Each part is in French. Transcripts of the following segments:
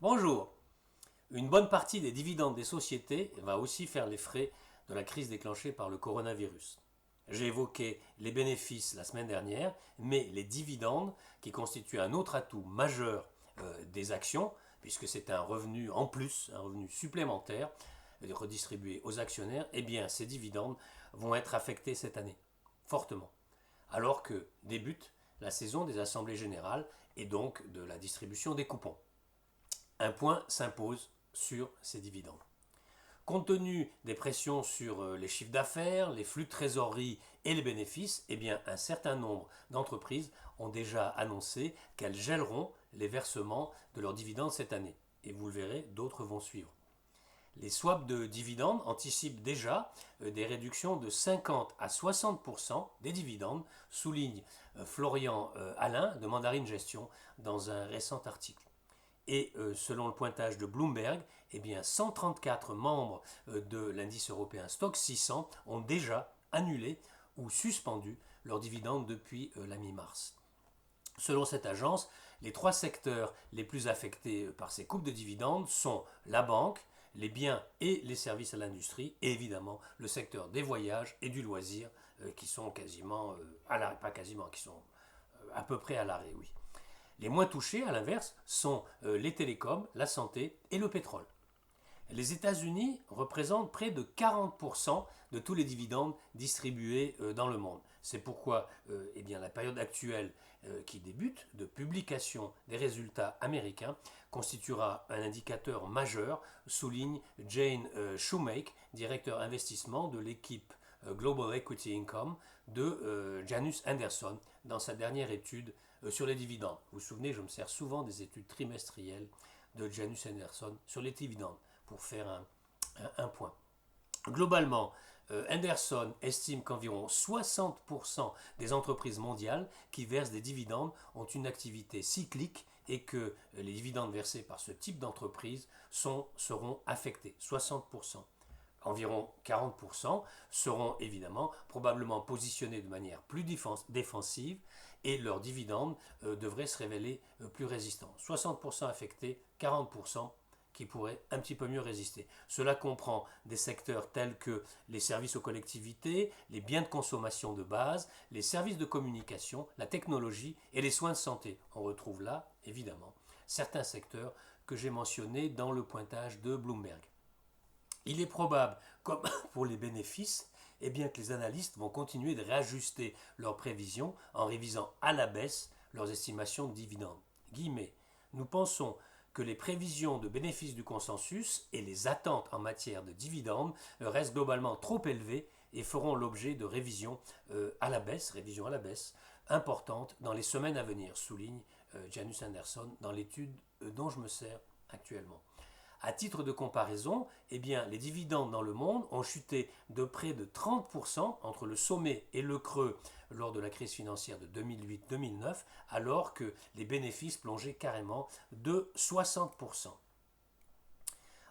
Bonjour. Une bonne partie des dividendes des sociétés va aussi faire les frais de la crise déclenchée par le coronavirus. J'ai évoqué les bénéfices la semaine dernière, mais les dividendes, qui constituent un autre atout majeur des actions, puisque c'est un revenu en plus, un revenu supplémentaire redistribué aux actionnaires, eh bien ces dividendes vont être affectés cette année, fortement, alors que débute la saison des assemblées générales et donc de la distribution des coupons. Un point s'impose sur ces dividendes. Compte tenu des pressions sur les chiffres d'affaires, les flux de trésorerie et les bénéfices, eh bien, un certain nombre d'entreprises ont déjà annoncé qu'elles gèleront les versements de leurs dividendes cette année. Et vous le verrez, d'autres vont suivre. Les swaps de dividendes anticipent déjà des réductions de 50 à 60% des dividendes, souligne Florian Alain de Mandarine Gestion dans un récent article. Et selon le pointage de Bloomberg, eh bien 134 membres de l'indice européen Stock 600 ont déjà annulé ou suspendu leurs dividendes depuis la mi-mars. Selon cette agence, les trois secteurs les plus affectés par ces coupes de dividendes sont la banque, les biens et les services à l'industrie, et évidemment le secteur des voyages et du loisir qui sont quasiment à l'arrêt, pas quasiment, qui sont à peu près à l'arrêt, oui. Les moins touchés, à l'inverse, sont les télécoms, la santé et le pétrole. Les États-Unis représentent près de 40% de tous les dividendes distribués dans le monde. C'est pourquoi eh bien, la période actuelle qui débute de publication des résultats américains constituera un indicateur majeur, souligne Jane Shoemake, directeur investissement de l'équipe Global Equity Income de Janus Henderson dans sa dernière étude sur les dividendes. Vous vous souvenez, je me sers souvent des études trimestrielles de Janus Henderson sur les dividendes pour faire un point. Globalement, Henderson estime qu'environ 60% des entreprises mondiales qui versent des dividendes ont une activité cyclique et que les dividendes versés par ce type d'entreprise seront affectés. 60%. Environ 40% seront évidemment probablement positionnés de manière plus défensive et leurs dividendes devraient se révéler plus résistants. 60% affectés, 40% qui pourraient un petit peu mieux résister. Cela comprend des secteurs tels que les services aux collectivités, les biens de consommation de base, les services de communication, la technologie et les soins de santé. On retrouve là, évidemment, certains secteurs que j'ai mentionnés dans le pointage de Bloomberg. Il est probable, comme pour les bénéfices, eh bien que les analystes vont continuer de réajuster leurs prévisions en révisant à la baisse leurs estimations de dividendes. Guillemets. Nous pensons que les prévisions de bénéfices du consensus et les attentes en matière de dividendes restent globalement trop élevées et feront l'objet de révisions à la baisse, importantes dans les semaines à venir, souligne Janus Henderson dans l'étude dont je me sers actuellement. À titre de comparaison, eh bien, les dividendes dans le monde ont chuté de près de 30% entre le sommet et le creux lors de la crise financière de 2008-2009, alors que les bénéfices plongeaient carrément de 60%.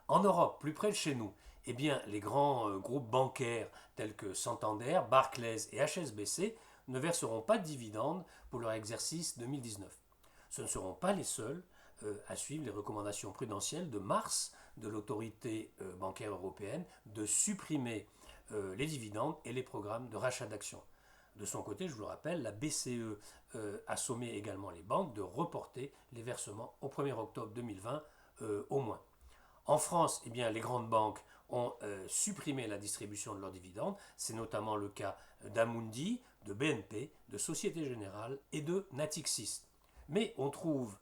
En Europe, plus près de chez nous, eh bien, les grands groupes bancaires tels que Santander, Barclays et HSBC ne verseront pas de dividendes pour leur exercice 2019. Ce ne seront pas les seuls à suivre les recommandations prudentielles de mars de l'autorité bancaire européenne de supprimer les dividendes et les programmes de rachat d'actions. De son côté, je vous le rappelle, la BCE a sommé également les banques de reporter les versements au 1er octobre 2020 au moins. En France, eh bien, les grandes banques ont supprimé la distribution de leurs dividendes. C'est notamment le cas d'Amundi, de BNP, de Société Générale et de Natixis. Mais on trouve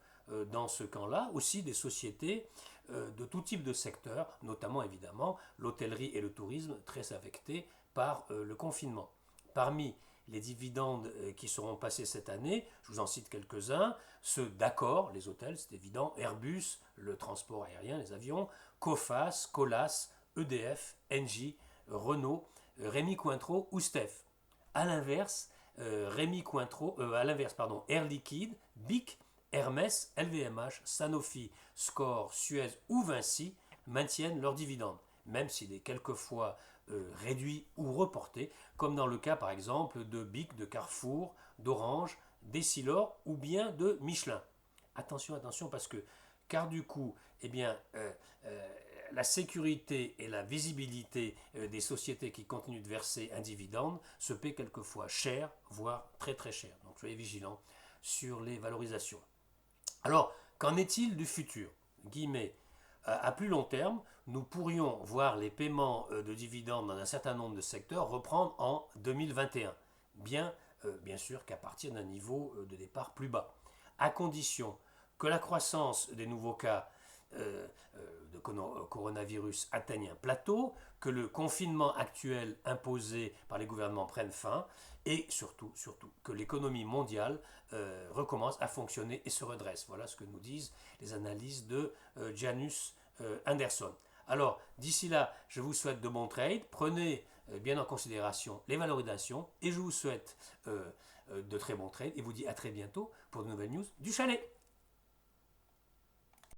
dans ce camp-là aussi des sociétés de tout type de secteur, notamment évidemment l'hôtellerie et le tourisme très affectés par le confinement. Parmi les dividendes qui seront passés cette année, je vous en cite quelques-uns, ceux d'Accor, les hôtels, c'est évident, Airbus, le transport aérien, les avions, Coface, Colas, EDF, Engie, Renault, Rémy Cointreau ou Steph. À l'inverse, Air Liquide, BIC, Hermès, LVMH, Sanofi, Score, Suez ou Vinci maintiennent leurs dividendes, même s'il est quelquefois réduit ou reporté, comme dans le cas par exemple de BIC, de Carrefour, d'Orange, d'Essilor ou bien de Michelin. Attention, attention, parce que car du coup, eh bien, la sécurité et la visibilité des sociétés qui continuent de verser un dividende se paient quelquefois cher, voire très très cher. Donc soyez vigilants sur les valorisations. Alors, qu'en est-il du futur? Guillemets. À plus long terme, nous pourrions voir les paiements de dividendes dans un certain nombre de secteurs reprendre en 2021, bien sûr qu'à partir d'un niveau de départ plus bas, à condition que la croissance des nouveaux cas de coronavirus atteigne un plateau, que le confinement actuel imposé par les gouvernements prenne fin et surtout que l'économie mondiale recommence à fonctionner et se redresse. Voilà ce que nous disent les analyses de Janus Anderson. Alors, d'ici là, je vous souhaite de bons trades. Prenez bien en considération les valorisations et je vous souhaite de très bons trades et vous dis à très bientôt pour de nouvelles news du chalet.